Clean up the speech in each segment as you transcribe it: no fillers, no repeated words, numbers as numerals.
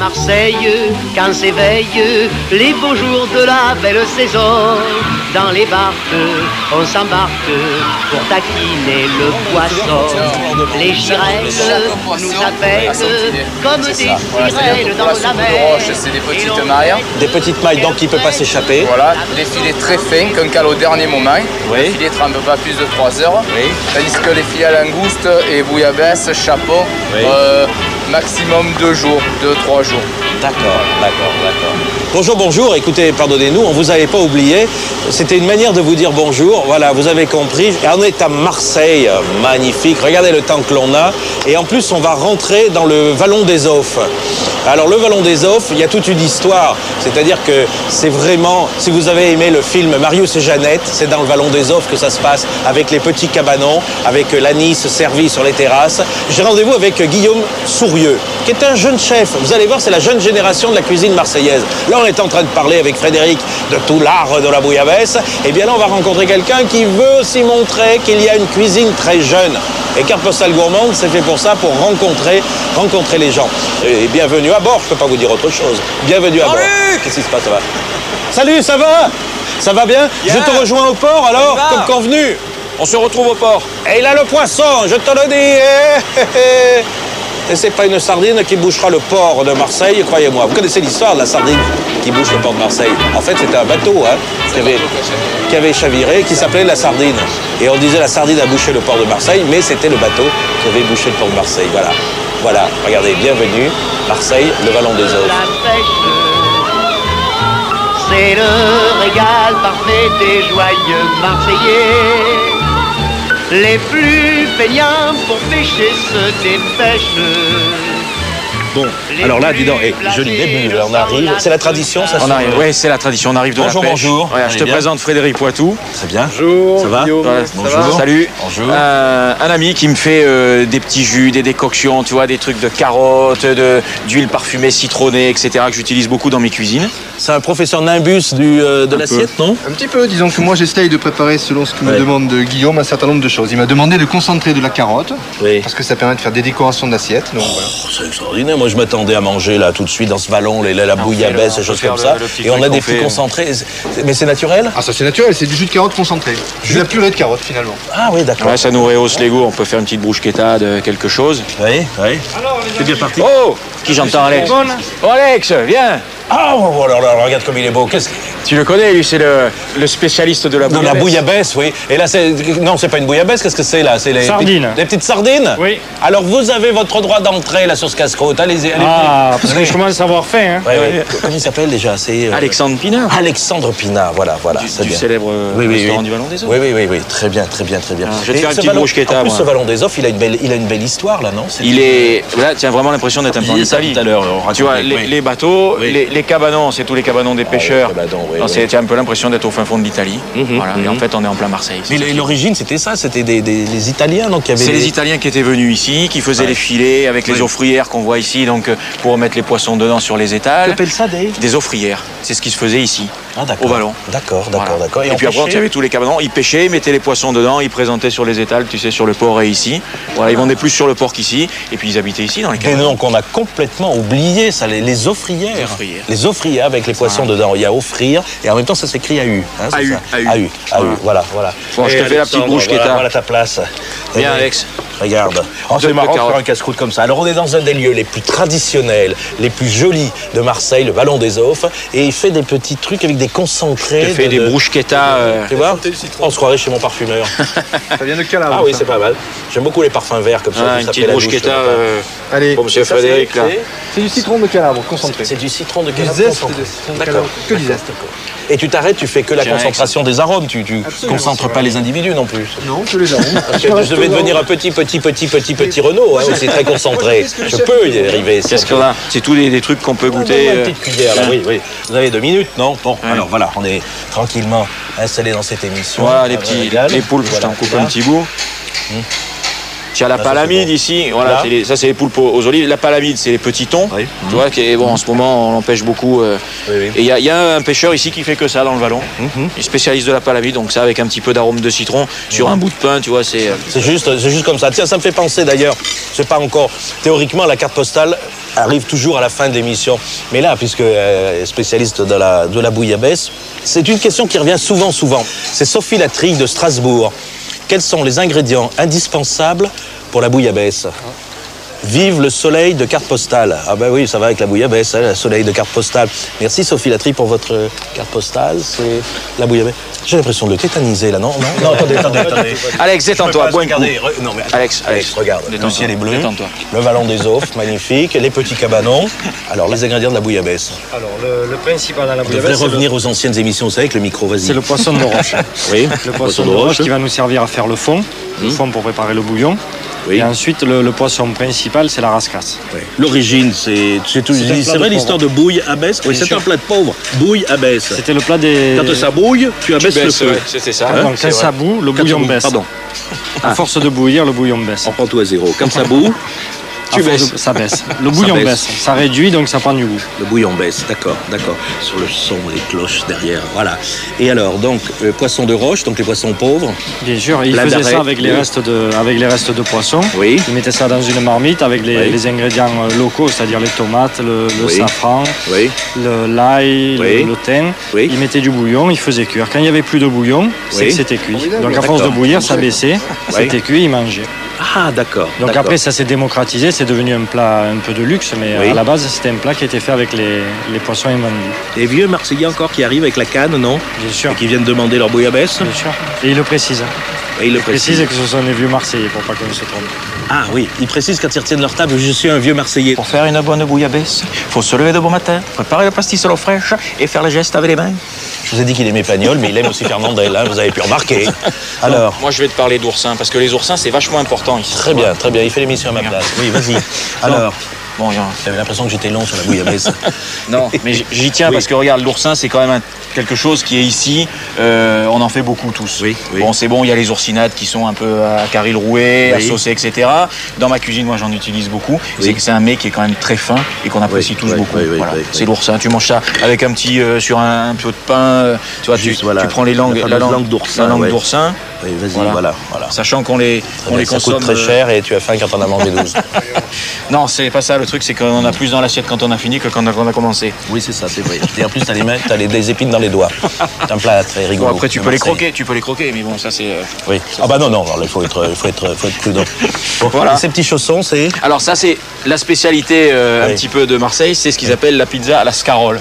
Marseille, quand s'éveillent les beaux jours de la belle saison, dans les barques, on s'embarque pour taquiner le poisson. Les girelles nous appellent comme des sirènes dans la mer. C'est des petites mailles. Des petites mailles, donc il ne peut pas s'échapper. Voilà, des filets très fins qu'on cale au dernier moment. Oui. Les filets ne trempent pas plus de 3 heures. Oui. Tandis que les filets à langouste et bouillabaisse, chapeau, Oui. maximum 2 jours, 2-3 jours. D'accord. Bonjour, bonjour. Écoutez, pardonnez-nous, on vous avait pas oublié. C'était une manière de vous dire bonjour. Voilà, vous avez compris. Et on est à Marseille, magnifique. Regardez le temps que l'on a. Et en plus, on va rentrer dans le Vallon des Offres. Alors, le Vallon des Offres, il y a toute une histoire. C'est-à-dire que c'est vraiment, si vous avez aimé le film Marius et Jeannette, c'est dans le Vallon des Offres que ça se passe, avec les petits cabanons, avec l'anis servi sur les terrasses. J'ai rendez-vous avec Guillaume Sourieux, qui est un jeune chef. Vous allez voir, c'est la jeune génération de la cuisine marseillaise. Là, on est en train de parler avec Frédéric de tout l'art de la bouillabaisse. Et bien là, on va rencontrer quelqu'un qui veut aussi montrer qu'il y a une cuisine très jeune. Et Carte Postale Gourmande, c'est fait pour ça, pour rencontrer les gens. Et bienvenue à bord, je peux pas vous dire autre chose. Bienvenue à bord. Qu'est-ce qui se passe, ça va? Salut, ça va? Ça va bien? Je te rejoins au port, alors, comme convenu. On se retrouve au port. Et il a le poisson, je te le dis. Et c'est pas une sardine qui bouchera le port de Marseille, croyez-moi. Vous connaissez l'histoire de la sardine qui bouche le port de Marseille. En fait, c'était un bateau qui avait chaviré, qui s'appelait la Sardine. Et on disait la sardine a bouché le port de Marseille, mais c'était le bateau qui avait bouché le port de Marseille. Voilà, regardez, bienvenue, Marseille, le Vallon des Offres. La pêche, c'est le régal parfait des joyeux Marseillais. Les plus feignants pour pêcher se dépêchent. Bon, alors là, dis donc, joli début, on arrive. C'est la tradition, ça? On arrive, oui, c'est la tradition, on arrive de bonjour, la pêche. Bonjour, ouais, je te présente Frédéric Poitou. Très bien. Bonjour. Ça va? Voilà, bonjour. Salut. Bonjour. Un ami qui me fait des petits jus, des décoctions, tu vois, des trucs de carottes, d'huile parfumée, citronnée, etc., que j'utilise beaucoup dans mes cuisines. C'est un professeur Nimbus de l'assiette, non? Un petit peu, disons que moi j'essaye de préparer selon ce que me demande Guillaume un certain nombre de choses. Il m'a demandé de concentrer de la carotte, parce que ça permet de faire des décorations d'assiette. Voilà. C'est extraordinaire, moi je m'attendais à manger là tout de suite dans ce vallon, la bouillabaisse, ces choses comme ça. Et on a des petits concentrés. Mais c'est naturel? Ah, ça c'est naturel, c'est du jus de carotte concentré. De la purée de carotte finalement. Ah oui, d'accord. Ouais, ça nous rehausse les goûts, on peut faire une petite bruschetta de quelque chose. Oui. C'est bien parti. Oh, qui j'entends, Alex? Oh, Alex, viens. Ah, oh, alors, regarde comme il est beau. Tu le connais, lui, c'est le spécialiste de la bouillabaisse. De la bouillabaisse, oui. Et là, non, c'est pas une bouillabaisse, qu'est-ce que c'est là? C'est les sardines. Les petites sardines? Oui. Alors, vous avez votre droit d'entrée là sur ce casse-croûte. Allez-y. Ah, parce que je commence à avoir faim. Hein. Ouais. Comment il s'appelle déjà? C'est Alexandre Pinard. Alexandre Pinard, voilà. Du célèbre restaurant du Vallon des Offres. Oui. Très bien. Je vais te faire une petite bruschetta. En plus, ce Vallon des Offres, il a une belle histoire là, non? Là, tu as vraiment l'impression d'être un peu en Italie. Tout à l'heure. Tu vois, les bateaux, les cabanons, c'est tous les cabanons des pêcheurs. Tu as un peu l'impression d'être au fin fond de l'Italie. Voilà. Et en fait, on est en plein Marseille. Mais l'origine, c'était ça, c'était des Italiens, donc il y avait. C'est les Italiens qui étaient venus ici, qui faisaient les filets avec les offrières qu'on voit ici, donc pour mettre les poissons dedans sur les étals. Tu appelles ça des offrières. C'est ce qui se faisait ici, au Vallon. D'accord. Et puis après, il y avait tous les cabanons, ils pêchaient, ils mettaient les poissons dedans, ils présentaient sur les étals, tu sais, sur le port et ici. Voilà, ils vendaient plus sur le port qu'ici, et puis ils habitaient ici dans les cabanons. Et donc on a complètement oublié ça, les offrières. Les offrières avec les poissons dedans. Il y a offrir, et en même temps ça s'écrit AU. Hein, AU. Voilà. Bon, je te fais la petite bruschetta. Voilà ta place. Viens, Alex. Regarde. C'est marrant de faire un casse-croûte comme ça. Alors on est dans un des lieux les plus traditionnels, les plus jolis de Marseille, le Vallon des Offres, et il fait des petits trucs avec des concentrés. Je te fais des bruschettas. Tu vois? On se croirait chez mon parfumeur. Ça vient de Calabre. Ah oui, c'est pas mal. J'aime beaucoup les parfums verts comme ça. Une petite bruschetta. Allez, pour monsieur Frédéric, là. C'est du citron de Calabre concentré. C'est du citron de Du Calabre zeste concentré. de citron de D'accord. Calabre. Que du zeste. Et tu t'arrêtes, tu fais que la concentration des arômes. Tu concentres pas les individus non plus. Non, que les arômes. Je devais devenir un petit Renault, hein, aussi très concentré. Je peux y arriver. Qu'est-ce qu'on a? C'est tous des trucs qu'on peut goûter. Une petite cuillère, là, oui. Vous avez 2 minutes, non? Bon, alors voilà, on est tranquillement installé dans cette émission. Voilà, les poulpes, je t'en coupe un petit bout. Tu as la palamide ici, voilà, ça c'est les poulpes aux olives. La palamide, c'est les petits thons, tu vois, qui est, bon, en ce moment on en pêche beaucoup. Et il y a un pêcheur ici qui fait que ça dans le Vallon. Il est spécialiste de la palamide, donc ça avec un petit peu d'arôme de citron sur un bout de pain, tu vois, c'est juste comme ça. Tiens, ça me fait penser d'ailleurs, c'est pas encore théoriquement la carte postale. arrive toujours à la fin de l'émission. Mais là, puisque spécialiste de la bouillabaisse, c'est une question qui revient souvent. C'est Sophie Latrigue de Strasbourg. Quels sont les ingrédients indispensables pour la bouillabaisse? Vive le soleil de carte postale. Ah ben oui, ça va avec la bouillabaisse, hein, le soleil de carte postale. Merci Sophie Latrigue pour votre carte postale, c'est la bouillabaisse. J'ai l'impression de le tétaniser là, non? Non, attendez. Alex, détends-toi, bois une coupe. Non, mais Alex, regarde, le ciel est bleu, le vallon des Offres, magnifique, les petits cabanons. Alors, les ingrédients de la bouillabaisse. Alors, le principal dans la On bouillabaisse... devrait revenir aux anciennes émissions, vous savez, avec le micro, vas-y. C'est le poisson de roche. Oui, le poisson de roche qui va nous servir à faire le fond. Le fond pour préparer le bouillon. Oui. Et ensuite, le poisson principal, c'est la rascasse. Oui. L'origine, c'est vrai l'histoire de bouillabaisse. Oui, c'est un plat de pauvre. Bouillabaisse. C'était le plat des... Quand ça bouille, tu abaisses le feu. C'était ça. Donc, quand ça bout, le bouillon baisse. Pardon. À force de bouillir, le bouillon baisse. On prend tout à zéro. Quand ça boue, tu baisses. Ça baisse. Le bouillon baisse. Ça réduit, donc ça prend du goût. Le bouillon baisse, d'accord. Sur le son, les cloches derrière, voilà. Et alors, donc, poisson de roche, donc les poissons pauvres. Bien sûr, il faisait ça avec les restes de poisson. Oui. Il mettait ça dans une marmite avec les ingrédients locaux, c'est-à-dire les tomates, le safran, l'ail, le thym. Oui. Il mettait du bouillon, il faisait cuire. Quand il n'y avait plus de bouillon, c'est que c'était cuit. Donc à force de bouillir, ça baissait, c'était cuit, il mangeait. Ah, d'accord. Donc après, ça s'est démocratisé, c'est devenu un plat un peu de luxe, mais à la base, c'était un plat qui était fait avec les poissons invendus. Les vieux Marseillais encore qui arrivent avec la canne, non? Bien sûr. Et qui viennent demander leur bouillabaisse. Bien sûr. Et il le précise. Il précise que ce sont les vieux Marseillais, pour pas qu'on se trompe. Ah oui, ils précisent quand ils retiennent leur table, je suis un vieux Marseillais. Pour faire une bonne bouillabaisse, il faut se lever de bon matin, préparer le pastis à l'eau fraîche et faire le geste avec les mains. Je vous ai dit qu'il aimait Pagnol, mais il aime aussi Fernandel, hein, vous avez pu remarquer. Alors, moi, je vais te parler d'oursins, parce que les oursins, c'est vachement important ici. Très bien, il fait l'émission à ma place. Oui, vas-y. Alors, bon, j'avais l'impression que j'étais long sur la bouillabaisse. Non, mais j'y tiens parce que regarde, l'oursin, c'est quand même quelque chose qui est ici. On en fait beaucoup tous. Oui. Bon, c'est bon, il y a les oursinades qui sont un peu à caril roué, à saucer, etc. Dans ma cuisine, moi, j'en utilise beaucoup. C'est que c'est un mets qui est quand même très fin et qu'on apprécie tous beaucoup. Voilà. C'est l'oursin. Tu manges ça avec un petit sur un peu de pain. Tu vois, tu prends la langue d'oursin. Oui, vas-y, voilà. Sachant qu'on les consomme. Ça coûte très cher et tu as faim quand on a mangé 12. Non, c'est pas ça. Le truc, c'est qu'on en a plus dans l'assiette quand on a fini que quand on a commencé. Oui, c'est ça, c'est vrai. Et en plus, t'as des épines dans les doigts. C'est un plat très rigolo. Bon, après, tu peux les croquer, mais bon, ça c'est. Oui. Ah bah non, il faut être prudent. Bon, voilà. Ces petits chaussons, c'est. Alors ça, c'est la spécialité un petit peu de Marseille. C'est ce qu'ils appellent la pizza à la scarole.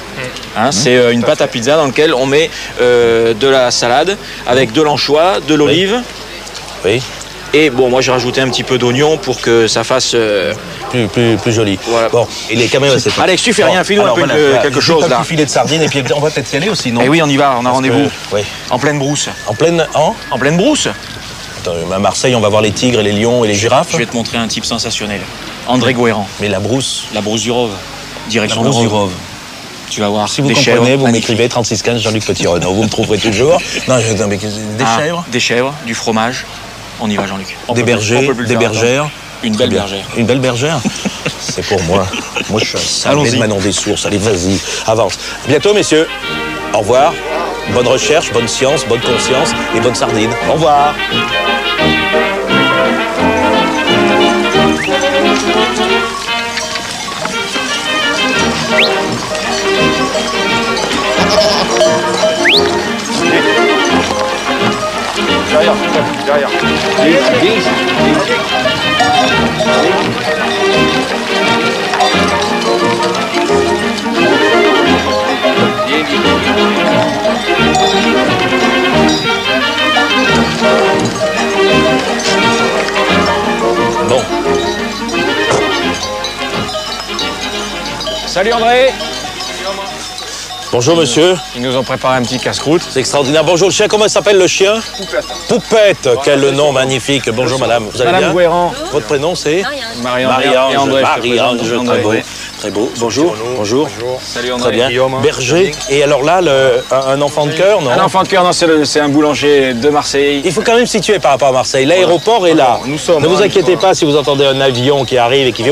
Hein, c'est une pâte à pizza dans laquelle on met de la salade avec de l'anchois, de l'olive. Oui. Et bon, moi j'ai rajouté un petit peu d'oignon pour que ça fasse plus joli. Voilà. Bon, et les caméras, c'est pas. Alex, tu fais rien, fais-nous un peu quelque chose là. Un petit filet de sardines et puis on va peut-être y aller aussi, non? Et oui, on y va, on a rendez-vous. Oui. En pleine brousse. En pleine brousse. Attends, à Marseille, on va voir les tigres, les lions et les girafes. Je vais te montrer un type sensationnel. André Gouéran. Mais la brousse. La brousse du Rove. Direction la brousse du Rove. Tu vas voir. Si vous comprenez, vous m'écrivez 3615 Jean-Luc Petit-Renaud. Vous me trouverez toujours. Non, des chèvres. Des chèvres, du fromage. On y va, Jean-Luc. Des bergers, des bergères. Une belle bergère. Une belle bergère. C'est pour moi. Moi, je suis un salé de Manon des Sources. Allez, vas-y, avance. À bientôt, messieurs. Au revoir. Bonne recherche, bonne science, bonne conscience et bonne sardine. Au revoir. Derrière. Bon. Salut André. Bonjour monsieur. Ils nous ont préparé un petit casse-croûte. C'est extraordinaire. Bonjour le chien, comment s'appelle le chien? Poupette. Poupette, quel nom magnifique. Bonjour madame, vous allez bien? Madame Gouéran. Votre prénom c'est? Marie-Ange. Marie-Ange, très beau. Très beau. Bonjour. Salut André. Très bien. Berger. Et alors là, un enfant de cœur, non? Un enfant de cœur, non, c'est un boulanger de Marseille. Il faut quand même situer par rapport à Marseille. L'aéroport est là. Ne vous inquiétez pas si vous entendez un avion qui arrive et qui fait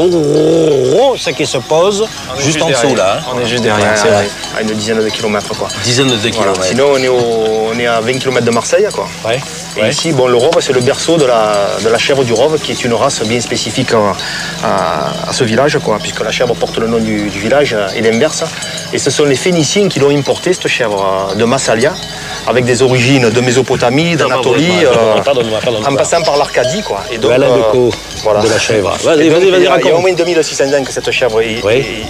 ça qui se pose juste en dessous là. On est juste derrière. C'est vrai. À une dizaine de kilomètres quoi. Dizaines de kilomètres. Sinon on est à 20 km de Marseille quoi. Ouais. Et ici, bon, le Rove, c'est le berceau de la chèvre du Rove, qui est une race bien spécifique à ce village, quoi, puisque la chèvre porte le nom du village et l'inverse. Et ce sont les Phéniciens qui l'ont importé, cette chèvre de Massalia, avec des origines de Mésopotamie, d'Anatolie, en passant par l'Arcadie, quoi. Et donc, voilà. De la chèvre. Vas-y, raconte. Il y a au moins 2600 ans que cette chèvre est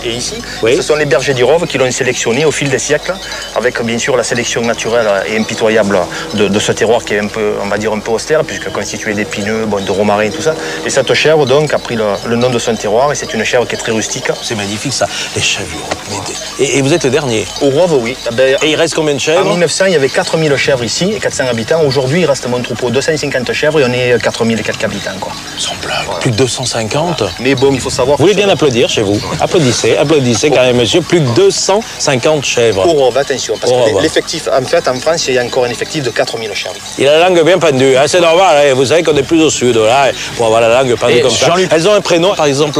ici. Ce sont les bergers du Rove qui l'ont sélectionné au fil des siècles, avec bien sûr la sélection naturelle et impitoyable de ce terroir qui est un peu, on va dire, un peu austère, puisque constitué d'épineux, de romarin et tout ça. Et cette chèvre, donc, a pris le nom de son terroir, et c'est une chèvre qui est très rustique. C'est magnifique, ça. Les chèvres. Et vous êtes le dernier? Au Rove, oui. Et il reste combien de chèvres? En 1900, il y avait 4000 chèvres ici, et 400 habitants. Aujourd'hui, il reste mon troupeau 250 chèvres, et on est 4000 et quelques habitants, quoi. Sans blague. Plus de 250. Mais bon, il faut savoir... Vous voulez bien applaudir chez vous? Applaudissez quand même, monsieur. Plus que 250 chèvres. Au Rove, attention, parce que l'effectif, en fait, en France, il y a encore un effectif de 4000 chèvres. Il a la langue bien pendue, hein, c'est normal, hein, vous savez qu'on est plus au sud, là, pour avoir la langue pendue comme ça. Elles ont un prénom, par exemple,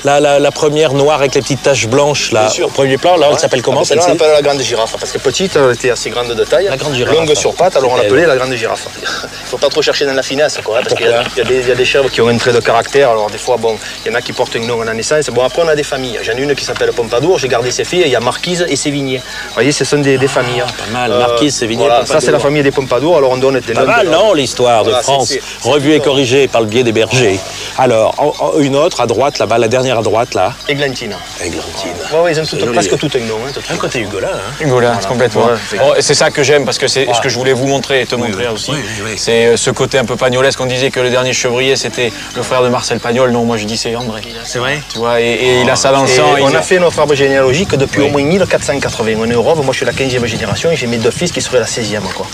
la première noire avec les petites taches blanches, là, au premier plan, là, elle s'appelle comment, celle-ci? On l'appelle la grande girafe, parce que petite, elle était assez grande de taille, la grande girafe, longue sur pattes, alors on l'appelait la grande girafe. Il ne faut pas trop chercher dans la finesse, quoi, parce qu'il y a des chèvres qui ont un trait de caractère, alors des fois, bon, il y en a qui portent un nom à la naissance. Bon, après, on a des familles. J'en ai une qui s'appelle Pompadour, j'ai gardé ses filles, il y a Marquise et Sévigné. Vous voyez, ce sont des familles. Pas mal, Marquise, Sévigné, voilà, ça, c'est la famille des Pompadour, alors on donne des noms. Pas mal, non, l'histoire de France, revue et corrigée par le biais des bergers. Alors, une autre à droite, là-bas, la dernière à droite, là. Églantine. Églantine. Ouais, ils ont presque tout un nom. Un côté Hugolin, hein. Hugolin, complètement. Bon, c'est ça que j'aime, parce que c'est ce que je voulais vous montrer et te montrer aussi. C'est ce côté un peu pagnolesque. On disait que le dernier chevrier, c'était le frère de Marcel Pagnol. Non, moi je dis c'est André. C'est vrai? Tu vois, et il a ça dans le sang. On a fait notre arbre généalogique depuis au moins 1480. On est au Rove, moi je suis la 15e génération et j'ai mes 2 fils qui seraient la 16e, quoi.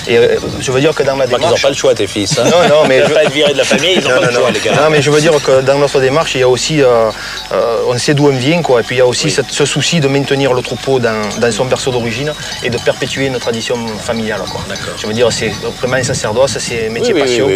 Et je veux dire que dans ma démarche... Ils n'ont pas le choix, tes fils. Hein. Non, mais... Ils ne veulent pas être virés de la famille, ils n'ont pas le choix, les gars. Non, mais je veux dire que dans notre démarche, il y a aussi... on sait d'où on vient, quoi. Et puis il y a aussi ce souci de maintenir le troupeau dans son berceau d'origine et de perpétuer une tradition familiale, quoi. Je veux dire, c'est vraiment un sacerdoce, c'est un métier passion.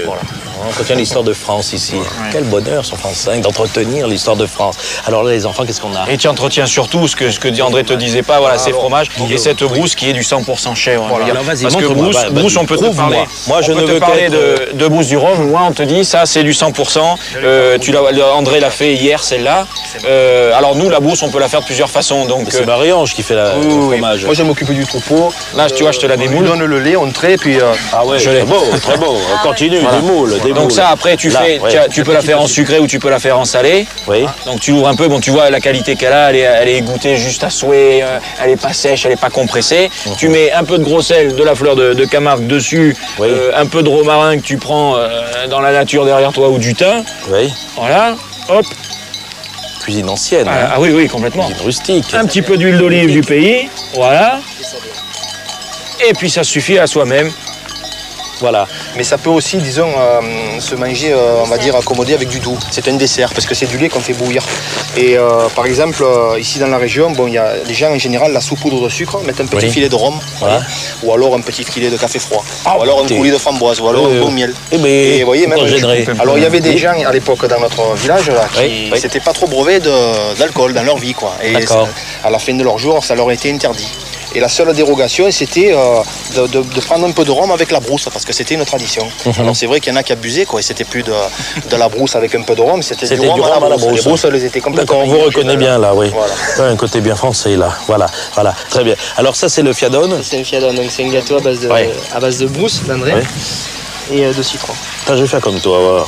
Voilà. On retient l'histoire de France ici. Quel bonheur sur France 5 d'entretenir l'histoire de France. Alors là, les enfants, qu'est-ce qu'on a? Et tu entretiens surtout ce que André te disait pas, voilà, ces fromages et cette brousse qui est du 100% chèvre. Voilà. Alors vas-y, parce que brousse, on peut te parler. Moi, je ne veux parler de brousse du Rove. Moi, on te dit, ça, c'est du 100%. André l'a fait hier, celle-là. Alors nous, la brousse, on peut la faire de plusieurs façons. Donc c'est Marie-Ange qui fait le fromage. Moi, je m'occupe du troupeau. Là, tu vois, je te la démoule. On donne le lait, on trait, puis... Ah ouais, très beau. On continue, des moules. Donc ça, après, tu peux la faire en sucré ou tu peux la faire en salé. Oui. Donc tu ouvres un peu, bon, tu vois la qualité qu'elle a, elle est égouttée juste à souhait, elle est pas sèche, elle est pas compressée. Tu mets un peu de gros sel, de la fleur de Camargue dessus, un peu de romarin que tu prends dans la nature derrière toi ou du thym. Oui. Voilà, hop. Cuisine ancienne. Ah oui, complètement. Cuisine rustique. Un petit peu d'huile d'olive du pays, voilà. Et puis ça suffit à soi-même. Voilà. Mais ça peut aussi, disons, se manger, on va dire, accommodé avec du doux. C'est un dessert, parce que c'est du lait qu'on fait bouillir. Et par exemple, ici dans la région, bon, il y a les gens en général la saupoudre de sucre, mettent un petit filet de rhum, ou alors un petit filet de café froid, ou alors un coulis de framboise, ou alors un bon miel. Et vous voyez, même alors il y avait des gens à l'époque dans notre village là, qui s'étaient pas trop breuvés d'alcool dans leur vie, quoi. Et à la fin de leur jour, ça leur était interdit. Et la seule dérogation, c'était de prendre un peu de rhum avec la brousse, parce que c'était une tradition. Alors c'est vrai qu'il y en a qui abusaient, quoi. Et c'était plus de la brousse avec un peu de rhum, c'était du rhum à la brousse. Les brousses, elles étaient complètement... D'accord, on vous reconnaît bien là, oui. Voilà. Un côté bien français là, voilà. Très bien. Alors ça, c'est le fiadone. C'est le fiadone, donc c'est un gâteau à base de brousse, d'André, et de citron. Je vais faire comme toi, voilà.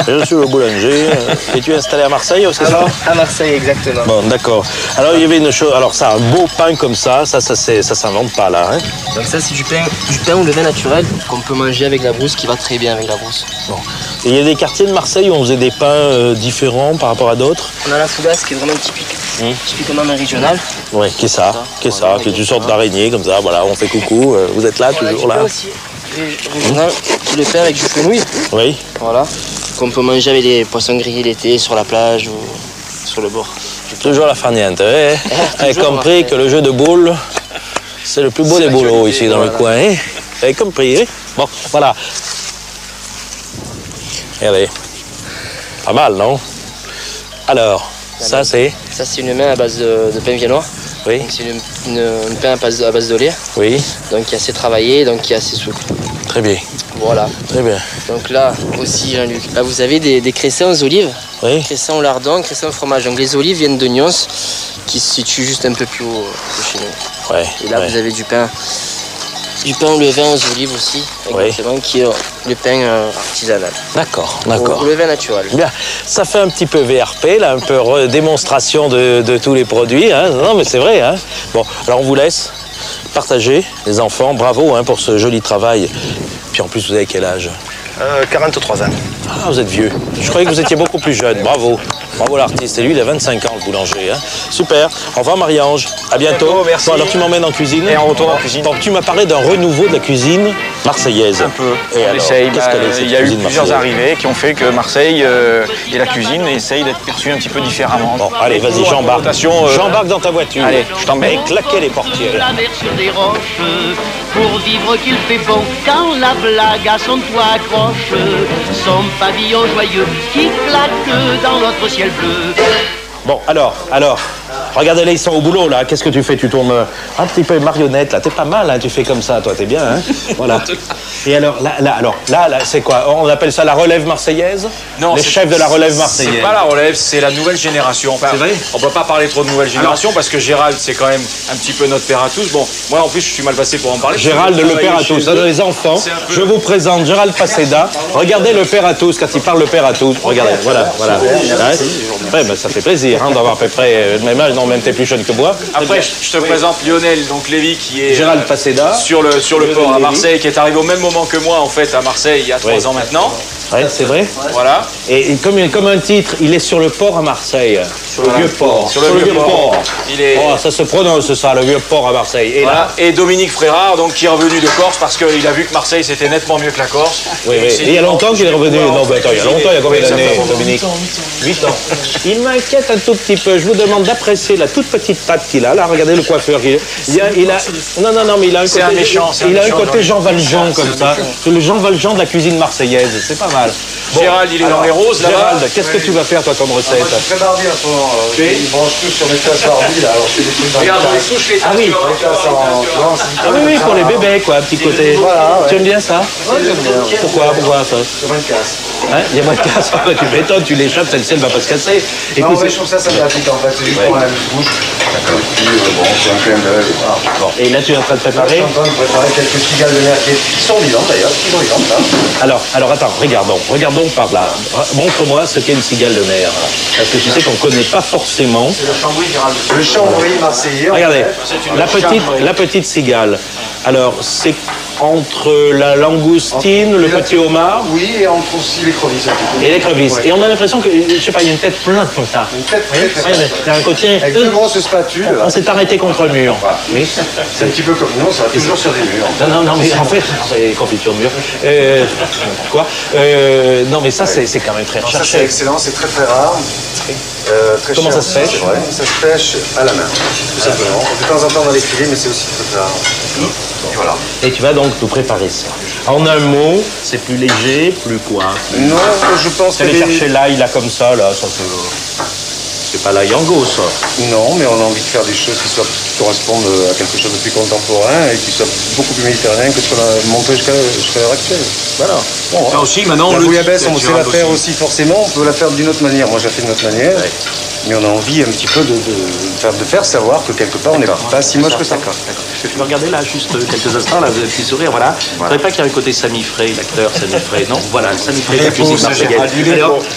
Je suis le boulanger. Et tu es installé à Marseille, c'est ça? À Marseille, exactement. Bon, d'accord. Alors, il y avait une chose... Alors, ça, un beau pain comme ça s'invente pas, là, hein? Donc ça, c'est du pain ou le vin naturel qu'on peut manger avec la brousse, qui va très bien avec la brousse. Bon. Et il y a des quartiers de Marseille où on faisait des pains différents par rapport à d'autres? On a la fougasse qui est vraiment typique. Typiquement méridionale. Oui, qui est ça, qui est une sorte d'araignée, comme ça, voilà, on fait coucou. Vous êtes là, toujours là? Régional, qui le fait avec du fenouil. Oui. Voilà. Qu'on peut manger avec des poissons grillés l'été sur la plage ou sur le bord. Toujours la farniente. Vous avez compris que le jeu de boules, c'est le plus beau des boulots ici dans le coin. Vous avez compris, hein? Bon, voilà. Regardez. Pas mal, non? Alors, ça c'est... Ça c'est une main à base de pain viennois. Oui. C'est un pain à base de lait. Oui. Donc qui est assez travaillé, donc qui est assez souple. Très bien. Voilà. Très bien. Donc là aussi, Jean-Luc, là vous avez des cressins aux olives. Oui. Cressins au lardon, cressins au fromage. Donc les olives viennent de Nyons, qui se situe juste un peu plus haut que chez nous. Ouais. Et là vous avez du pain au levain aux olives aussi, exactement, qui est le pain artisanal. D'accord. Au levain naturel. Bien, ça fait un petit peu VRP, là, un peu démonstration de tous les produits. Hein. Non, mais c'est vrai. Hein. Bon, alors on vous laisse partager, les enfants. Bravo pour ce joli travail. Puis en plus, vous avez quel âge? 43 ans. Ah, vous êtes vieux. Je croyais que vous étiez beaucoup plus jeune. Bravo. Bravo l'artiste. Et lui, il a 25 ans, le boulanger. Hein. Super. Au revoir, Marie-Ange. À bientôt. Merci. Bon, alors tu m'emmènes en cuisine. Et on retourne en cuisine. Donc tu m'as parlé d'un renouveau de la cuisine marseillaise. Un peu. Et On alors, essaye. qu'est-ce qu'elle est, cette il y a eu cuisine plusieurs marseillaise arrivées qui ont fait que Marseille et la cuisine essayent d'être perçues un petit peu différemment. Bon, allez, vas-y, j'embarque. J'embarque dans ta voiture. Allez, je t'emmène. Et claquez les portières. La mer sur des roches, pour vivre qu'il fait bon, quand la blague à son toit accroche, son pavillon joyeux qui claque dans notre ciel bleu. Bon, alors, regardez là, ils sont au boulot, là. Qu'est-ce que tu fais? Tu tournes un petit peu marionnette, là. T'es pas mal, hein. Tu fais comme ça, toi, t'es bien, hein. Voilà. Et alors, là, c'est quoi? On appelle ça la relève marseillaise? Non, les chefs de la relève marseillaise. C'est pas la relève, c'est la nouvelle génération. Enfin, c'est vrai? On peut pas parler trop de nouvelle génération parce que Gérald, c'est quand même un petit peu notre père à tous. Bon, moi, en plus, je suis mal passé pour en parler. Gérald, le père à tous. Ça, les enfants, je vous présente Gérald Faceda. Regardez le père à tous, quand il parle le père à tous. Regardez, voilà. Ouais, ben, ça fait plaisir d'avoir à peu près le même âge. Non, même t'es plus jeune que moi. Après, je te présente Lionel, donc Lévy, qui est Gérald Faceda sur le port à Marseille, qui est arrivé au même moment que moi, en fait, à Marseille, il y a 3 ans maintenant. Ouais, c'est vrai. Voilà. Et comme un titre, il est sur le port à Marseille. Sur le vieux port. Sur le vieux port. Il est... Oh, ça se prononce ça, le vieux port à Marseille. Et, voilà. là... Et Dominique Frérard, donc, qui est revenu de Corse parce qu'il a vu que Marseille c'était nettement mieux que la Corse. Oui. Et il y a longtemps qu'il est revenu. Non, ben attends, il y a longtemps, il y a combien d'années, Dominique? 8 ans. Il m'inquiète un tout petit peu. Je vous demande d'apprécier la toute petite patte qu'il a. Là, regardez le coiffeur qu'il a. Non, mais il a un côté. C'est un méchant. Il a un côté Jean Valjean comme ça. C'est le Jean Valjean de la cuisine marseillaise. C'est pas mal. Bon, Gérald, il est dans les roses là-bas. Gérald, qu'est-ce que tu vas faire toi comme recette? Je fais barbi en ce moment. Ils branchent tous sur mes classes Barbie là. Alors je fais des trucs dans Regarde, on les souche les Ah oui. Pour les bébés quoi, un petit côté. Voilà, tu aimes bien ça? Ouais, j'aime bien. Pourquoi ça? Il y a moins de casse. Hein? Il y a moins de casse. Tu m'étonnes, tu l'échappes, celle-ci elle va pas se casser. Non, mais je trouve ça sympathique en fait. C'est juste pour la bouche. Bon, c'est un clin d'œil. Bon. Et là tu es en train de préparer? Je suis en train de préparer quelques cigales de mer qui sont vivantes d'ailleurs. Qui sont vivantes là. Alors attends, regardons par là. Montre-moi ce qu'est une cigale de mer. Parce que tu sais qu'on connaît pas forcément. C'est le chambouis, Gérald. Le chambouis marseillais. Regardez, la petite cigale. Alors, c'est entre la langoustine, le petit homard. Oui, et entre aussi l'écrevisse. Et l'écrevisse. Ouais. Et on a l'impression que, je sais pas, il y a une tête pleine comme ça. Une tête très. Il y a un côté. Avec deux grosses spatules. On s'est arrêté contre le mur. Oui. C'est un petit peu comme nous, ça va toujours sur des murs. Non, mais en fait, c'est confiture de mur. Quoi non, mais ça, c'est quand même très recherché. Ça, c'est excellent, c'est très très rare. Très Comment cher, ça se pêche? Ça se pêche à la main, tout simplement. De temps en temps dans les filets, mais c'est aussi très rare. Et voilà. Et tu vas donc nous préparer ça. En un mot, c'est plus léger, plus quoi? Non, je pense que... Tu allais chercher l'ail là comme ça c'est pas l'ail en go, ça. Non, mais on a envie de faire des choses qui correspondent à quelque chose de plus contemporain et qui soit beaucoup plus méditerranéen que ce qu'on a monté jusqu'à l'heure actuelle. Voilà. Bon, ça aussi, maintenant, la bouillabaisse, on sait la faire aussi forcément. On peut la faire d'une autre manière. Moi, je la fais d'une autre manière. Ouais. Mais on a envie un petit peu de faire savoir que quelque part, on n'est pas si moche que ça. D'accord. Tu peux regarder là, juste quelques instants, là, vous avez un petit sourire, voilà. Vous ne savez pas qu'il y a un côté Sami Frey, l'acteur Sami Frey, non? Voilà, Sami Frey, la cuisine marseillaise.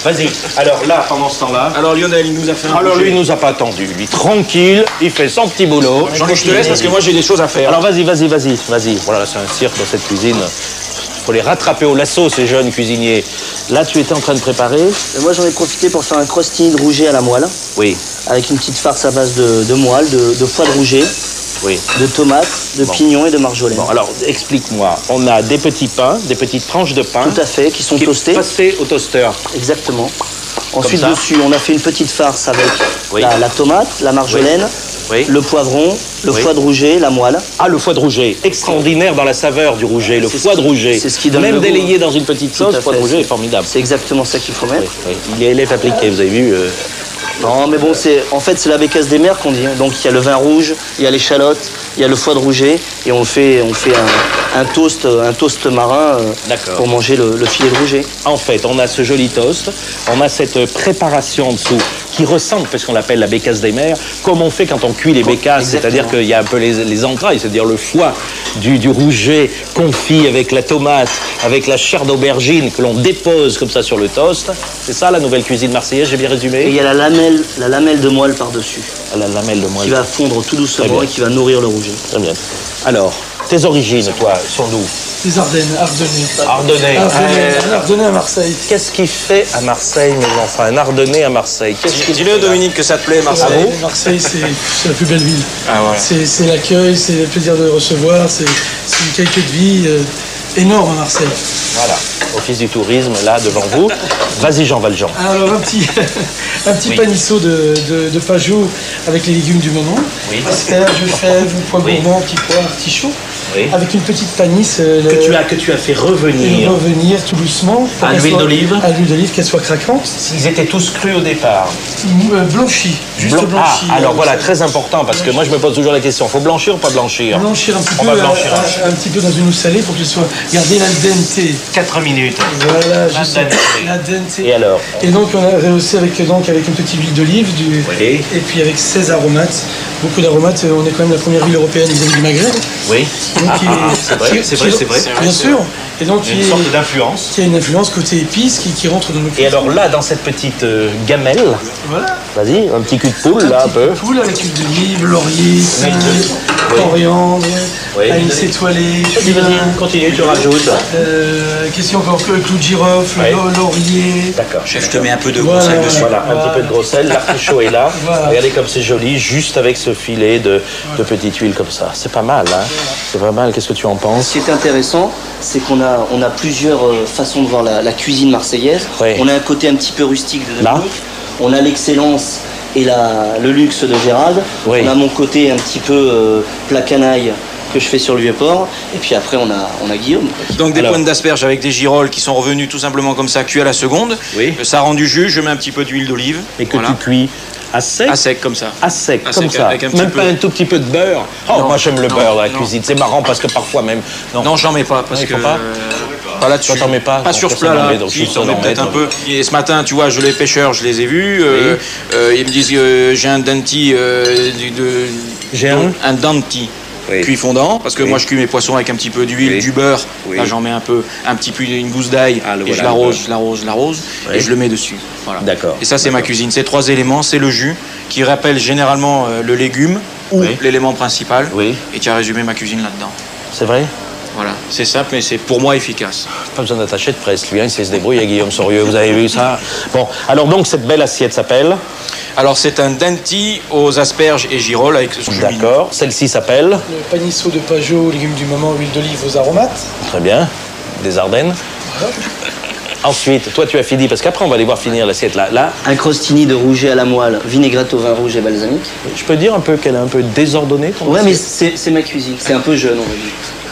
Vas-y. Alors là, pendant ce temps-là... Alors Lionel, il nous a fait un Alors lui, il nous a pas attendu. Lui, tranquille, il fait son petit boulot. Jean-Luc, je te laisse parce que moi, j'ai des choses à faire. Alors vas-y. Voilà, c'est un cirque dans cette cuisine. Il faut les rattraper au lasso, ces jeunes cuisiniers. Là, tu étais en train de préparer? Moi, j'en ai profité pour faire un crostini de rouget à la moelle. Oui. Avec une petite farce à base de moelle, de foie de rouget. Oui. De tomates, de pignons et de marjolaine. Bon, alors, explique-moi. On a des petits pains, des petites tranches de pain. Tout à fait, qui sont toastés. Passés au toaster. Exactement. Ensuite, dessus, on a fait une petite farce avec la tomate, la marjolaine, le poivron, le foie de rouget, la moelle. Ah, le foie de rouget. Extraordinaire dans la saveur du rouget, le foie de rouget. C'est ce qui donne même délayé dans une petite sauce, le foie de rouget est formidable. C'est exactement ça qu'il faut mettre. Il est appliqué, vous avez vu. Non, mais bon, en fait, c'est la bécasse des mers qu'on dit. Donc, il y a le vin rouge, il y a l'échalote, il y a le foie de rouget, et on fait un toast marin pour manger le filet de rouget. En fait, on a ce joli toast, on a cette préparation en dessous qui ressemble, parce qu'on l'appelle la bécasse des mers, comme on fait quand on cuit les bécasses, c'est-à-dire qu'il y a un peu les entrailles, c'est-à-dire le foie du rouget confit avec la tomate, avec la chair d'aubergine que l'on dépose comme ça sur le toast. C'est ça la nouvelle cuisine marseillaise, j'ai bien résumé? Et il y a la lamelle de moelle par-dessus. La lamelle de moelle. Qui va fondre tout doucement et qui va nourrir le rouget. Très bien. Alors, tes origines, toi, sont d'où? Les Ardennes, Ardennais. Ardennais à Marseille. Qu'est-ce qui fait à Marseille, mes enfants, un Ardennais à Marseille? Dis-le, Dominique, que ça te plaît, Marseille. Marseille, c'est la plus belle ville. Ah, voilà. C'est l'accueil, c'est le plaisir de recevoir, c'est une qualité de vie énorme à Marseille. Voilà, office du tourisme, là, devant vous. Vas-y, Jean Valjean. Alors, un petit panisseau de Pajot avec les légumes du moment. Oui. Asperges, fèves, pois gourmands, petits pois, artichauts. Oui. Avec une petite panisse que tu as fait revenir tout doucement à l'huile d'olive. À l'huile d'olive, qu'elle soit craquante. Ils étaient tous crus au départ. Blanchis, juste blanchis. Alors voilà, très important, parce que moi je me pose toujours la question, faut blanchir ou pas blanchir? Blanchir un petit peu dans une eau salée pour qu'elle soit gardée al dente. 4 minutes. Voilà, juste al dente. Et alors? Et donc on a rehaussé avec une petite huile d'olive et puis avec 16 aromates. Beaucoup d'aromates, on est quand même la première ville européenne vis-à-vis du Maghreb. Oui. C'est vrai. Bien sûr. Et donc une sorte d'influence. Qui a une influence côté épices qui rentre dans nos cuisines. Et alors là, dans cette petite gamelle, voilà. Vas-y, un petit cul de poule là, un peu. Poule avec huile d'olive, laurier, coriandre, anis étoilé, Continue, tu rajoutes. Question encore clou de girofle, laurier. D'accord. Chef, je te mets un peu de gros sel dessus. Voilà, un petit peu de gros sel, l'artichaut est là. Voilà. Regardez comme c'est joli, juste avec ce filet de petite huile comme ça. C'est pas mal, hein. C'est pas mal, qu'est-ce que tu en penses? Ce qui est intéressant, c'est qu'on a plusieurs façons de voir la cuisine marseillaise. Oui. On a un côté un petit peu rustique de Dominique. On a l'excellence et le luxe de Gérald. Oui. On a mon côté un petit peu plat canaille que je fais sur le Vieux-Port. Et puis après, on a Guillaume. Donc des pointes d'asperges avec des girolles qui sont revenus tout simplement comme ça, cuits à la seconde. Oui. Ça rend du jus, je mets un petit peu d'huile d'olive. Et que tu cuis à sec? À sec, comme ça. À sec, comme ça. Même pas un tout petit peu de beurre? Oh, moi j'aime le beurre dans la cuisine. C'est marrant parce que parfois même... Non, j'en mets pas parce que... Pas là-dessus. Toi, t'en mets pas? Pas sur ce plat-là. Si, t'en mets peut-être un peu. Et ce matin, tu vois, les pêcheurs, je les ai vus. Ils me disent j'ai un danti J'ai un danti. Cuit fondant, parce que moi je cuis mes poissons avec un petit peu d'huile, du beurre. Là j'en mets un petit peu, une gousse d'ail, et je l'arrose, et je le mets dessus. Voilà. D'accord. Et ça c'est ma cuisine. Ces 3 éléments, c'est le jus qui rappelle généralement le légume ou l'élément principal. Et tu as résumé ma cuisine là-dedans. C'est vrai? Voilà, c'est simple, mais c'est pour moi efficace. Pas besoin d'attacher de presse, lui, il sait se débrouiller, Guillaume Sorieux, vous avez vu ça? Bon, alors donc cette belle assiette s'appelle? Alors c'est un danti aux asperges et girolles avec son jus. D'accord, celle-ci s'appelle? Le panisseau de Pajot, légumes du moment, huile d'olive aux aromates. Très bien, des Ardennes. Ensuite, toi tu as fini, parce qu'après on va aller voir finir l'assiette là. Un crostini de rouget à la moelle, vinaigrette au vin rouge et balsamique. Je peux dire un peu qu'elle est un peu désordonnée ton Ouais, mais c'est ma cuisine, c'est un peu jeune on va dire.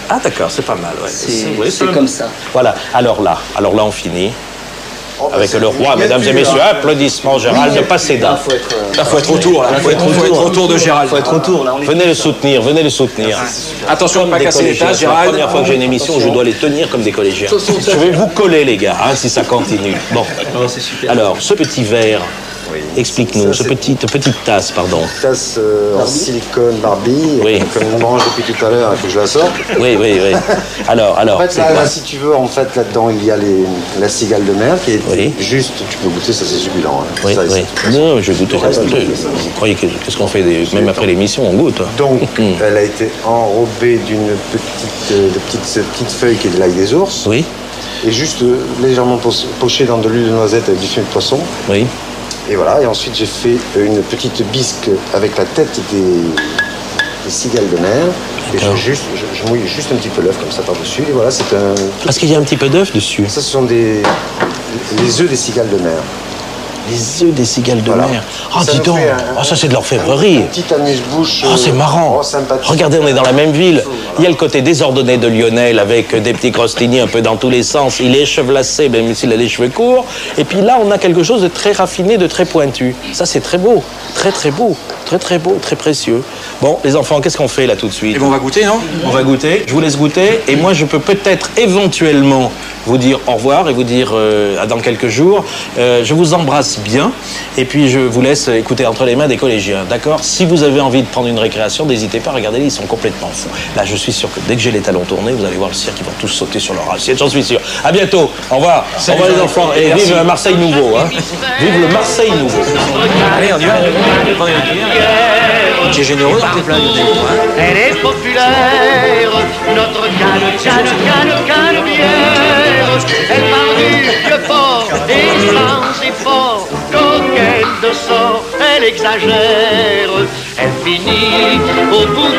Ah d'accord, c'est pas mal, c'est comme ça. Voilà, alors là on finit. Avec le roi, mesdames et messieurs, applaudissements, Gérald, passez d'un. Là, faut être autour, là. Faut être autour de Gérald. Faut être autour, là. Venez le soutenir. Attention de ne pas casser les tasses, Gérald. C'est la première fois que j'ai une émission où je dois les tenir comme des collégiens. Je vais vous coller, les gars, si ça continue. Bon. Alors, ce petit verre, explique-nous, cette petite tasse, pardon. Tasse en silicone Barbie, comme on mange depuis tout à l'heure, il faut que je la sorte. Oui. Alors, en fait, là, si tu veux, en fait, là-dedans, il y a la cigale de mer qui est juste, tu peux goûter, ça c'est succulent. Non, je goûte ça. Vous croyez qu'est-ce qu'on fait même après l'émission, on goûte? Donc, elle a été enrobée d'une petite feuille qui est de l'ail des ours. Oui. Et juste légèrement pochée dans de l'huile de noisette avec du fumet de poisson. Oui. Et voilà, et ensuite j'ai fait une petite bisque avec la tête des cigales de mer. Et je mouille juste un petit peu l'œuf comme ça par-dessus. Et voilà, c'est un... Parce qu'il y a un petit peu d'œuf dessus. Ça, ce sont les œufs des cigales de mer. Les œufs des cigales de mer. Oh, dis donc, ça c'est de l'orfèvrerie. Petit amuse-bouche. Oh, c'est marrant. Regardez, on est dans la même ville. Il y a le côté désordonné de Lionel avec des petits crostini un peu dans tous les sens. Il est chevelassé, même s'il a les cheveux courts. Et puis là, on a quelque chose de très raffiné, de très pointu. Ça, c'est très beau. Très, très beau. Très, très beau, très précieux. Bon, les enfants, qu'est-ce qu'on fait là tout de suite? Et bon, on va goûter, non? On va goûter. Je vous laisse goûter. Et moi, je peux peut-être éventuellement vous dire au revoir et vous dire à dans quelques jours. Je vous embrasse bien. Et puis, je vous laisse écouter entre les mains des collégiens. D'accord? Si vous avez envie de prendre une récréation, n'hésitez pas. Regardez-les, ils sont complètement fous. Là, je suis sûr que dès que j'ai les talons tournés, vous allez voir le cirque, ils vont tous sauter sur leur assiette. J'en suis sûr. À bientôt. Au revoir. Au revoir les enfants. Et vive Marseille nouveau. Hein. Vive le Marseille nouveau. Allez, on y va. Tu es généreux dans tes blagues. Elle est populaire, notre canne bière. Elle parle du vieux port et sans effort, coquette de sort, elle exagère. Elle finit au bout de